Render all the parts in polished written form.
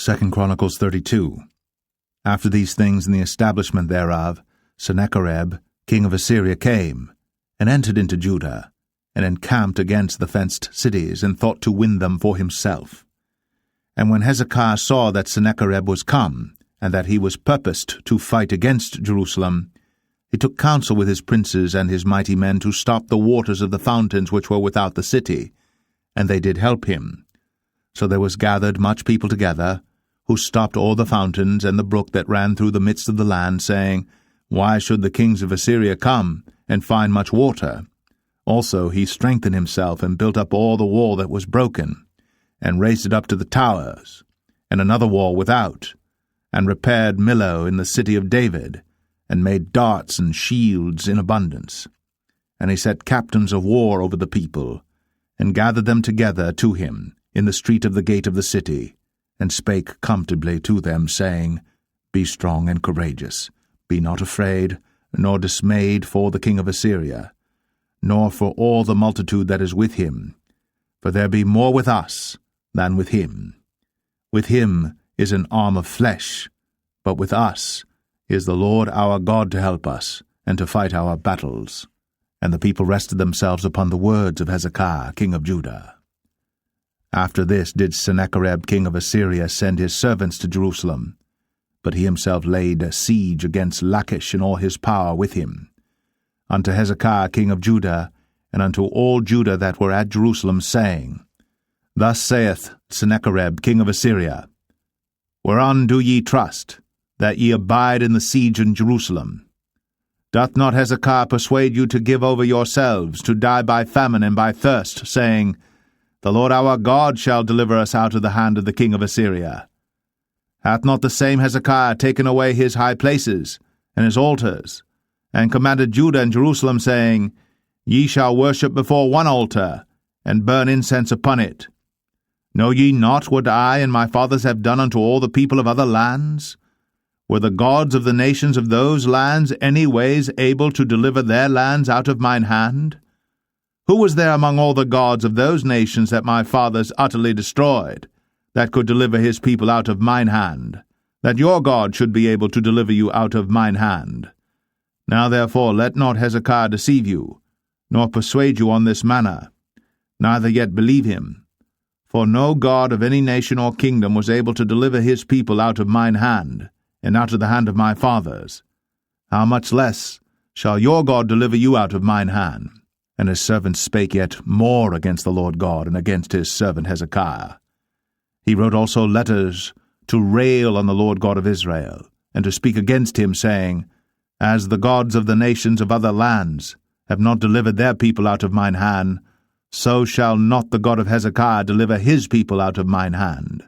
2 Chronicles 32. After these things and the establishment thereof, Sennacherib, king of Assyria, came, and entered into Judah, and encamped against the fenced cities, and thought to win them for himself. And when Hezekiah saw that Sennacherib was come, and that he was purposed to fight against Jerusalem, he took counsel with his princes and his mighty men to stop the waters of the fountains which were without the city, and they did help him. So there was gathered much people together, who stopped all the fountains and the brook that ran through the midst of the land, saying, Why should the kings of Assyria come and find much water? Also he strengthened himself and built up all the wall that was broken, and raised it up to the towers, and another wall without, and repaired Millo in the city of David, and made darts and shields in abundance. And he set captains of war over the people, and gathered them together to him in the street of the gate of the city, and spake comfortably to them, saying, Be strong and courageous, be not afraid, nor dismayed for the king of Assyria, nor for all the multitude that is with him, for there be more with us than with him. With him is an arm of flesh, but with us is the Lord our God to help us, and to fight our battles. And the people rested themselves upon the words of Hezekiah king of Judah. After this did Sennacherib king of Assyria send his servants to Jerusalem, but he himself laid a siege against Lachish and all his power with him, unto Hezekiah king of Judah, and unto all Judah that were at Jerusalem, saying, Thus saith Sennacherib king of Assyria, Whereon do ye trust, that ye abide in the siege in Jerusalem? Doth not Hezekiah persuade you to give over yourselves, to die by famine and by thirst, saying, The Lord our God shall deliver us out of the hand of the king of Assyria? Hath not the same Hezekiah taken away his high places, and his altars, and commanded Judah and Jerusalem, saying, Ye shall worship before one altar, and burn incense upon it? Know ye not what I and my fathers have done unto all the people of other lands? Were the gods of the nations of those lands any ways able to deliver their lands out of mine hand? Who was there among all the gods of those nations that my fathers utterly destroyed, that could deliver his people out of mine hand, that your God should be able to deliver you out of mine hand? Now therefore let not Hezekiah deceive you, nor persuade you on this manner, neither yet believe him. For no God of any nation or kingdom was able to deliver his people out of mine hand, and out of the hand of my fathers. How much less shall your God deliver you out of mine hand? And his servants spake yet more against the Lord God, and against his servant Hezekiah. He wrote also letters to rail on the Lord God of Israel, and to speak against him, saying, As the gods of the nations of other lands have not delivered their people out of mine hand, so shall not the God of Hezekiah deliver his people out of mine hand.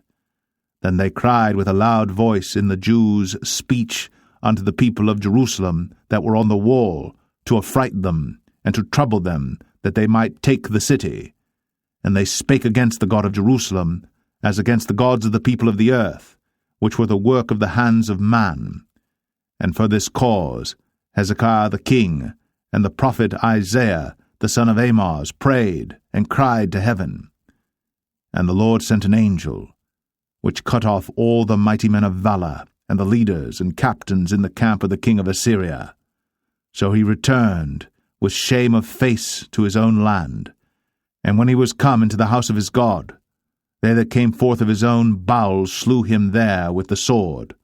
Then they cried with a loud voice in the Jews' speech unto the people of Jerusalem that were on the wall, to affright them, and to trouble them, that they might take the city. And they spake against the God of Jerusalem, as against the gods of the people of the earth, which were the work of the hands of man. And for this cause Hezekiah the king, and the prophet Isaiah the son of Amoz, prayed and cried to heaven. And the Lord sent an angel, which cut off all the mighty men of valor, and the leaders and captains in the camp of the king of Assyria. So he returned with shame of face to his own land. And when he was come into the house of his God, they that came forth of his own bowels slew him there with the sword.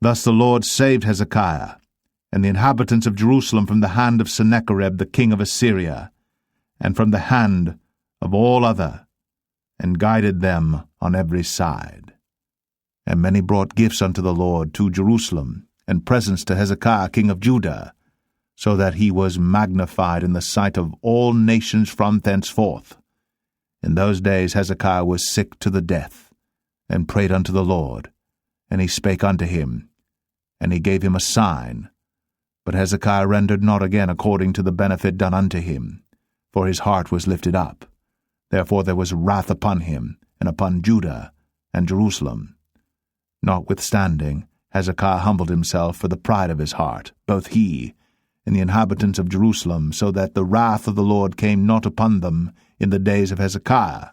Thus the Lord saved Hezekiah, and the inhabitants of Jerusalem from the hand of Sennacherib the king of Assyria, and from the hand of all other, and guided them on every side. And many brought gifts unto the Lord to Jerusalem, and presents to Hezekiah king of Judah, so that he was magnified in the sight of all nations from thenceforth. In those days Hezekiah was sick to the death, and prayed unto the Lord, and he spake unto him, and he gave him a sign. But Hezekiah rendered not again according to the benefit done unto him, for his heart was lifted up. Therefore there was wrath upon him, and upon Judah and Jerusalem. Notwithstanding, Hezekiah humbled himself for the pride of his heart, both he and the inhabitants of Jerusalem, so that the wrath of the Lord came not upon them in the days of Hezekiah.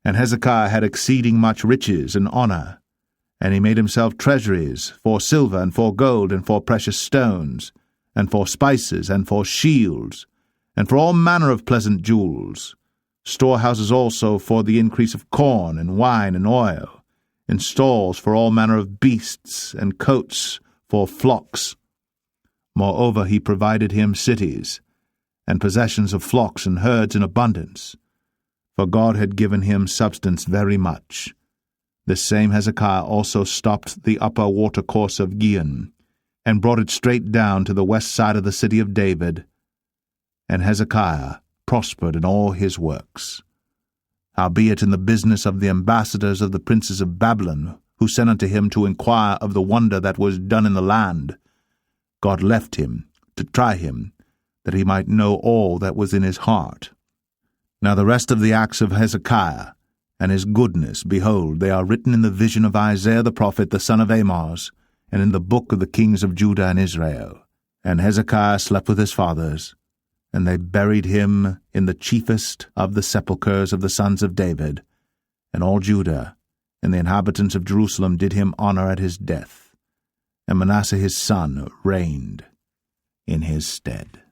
And Hezekiah had exceeding much riches and honour, and he made himself treasuries for silver and for gold and for precious stones, and for spices and for shields, and for all manner of pleasant jewels, storehouses also for the increase of corn and wine and oil, and stalls for all manner of beasts, and coats for flocks. Moreover he provided him cities, and possessions of flocks and herds in abundance, for God had given him substance very much. This same Hezekiah also stopped the upper watercourse of Gihon, and brought it straight down to the west side of the city of David. And Hezekiah prospered in all his works. Howbeit in the business of the ambassadors of the princes of Babylon, who sent unto him to inquire of the wonder that was done in the land, God left him to try him, that he might know all that was in his heart. Now the rest of the acts of Hezekiah, and his goodness, behold, they are written in the vision of Isaiah the prophet, the son of Amoz, and in the book of the kings of Judah and Israel. And Hezekiah slept with his fathers, and they buried him in the chiefest of the sepulchres of the sons of David, and all Judah and the inhabitants of Jerusalem did him honor at his death, and Manasseh his son reigned in his stead.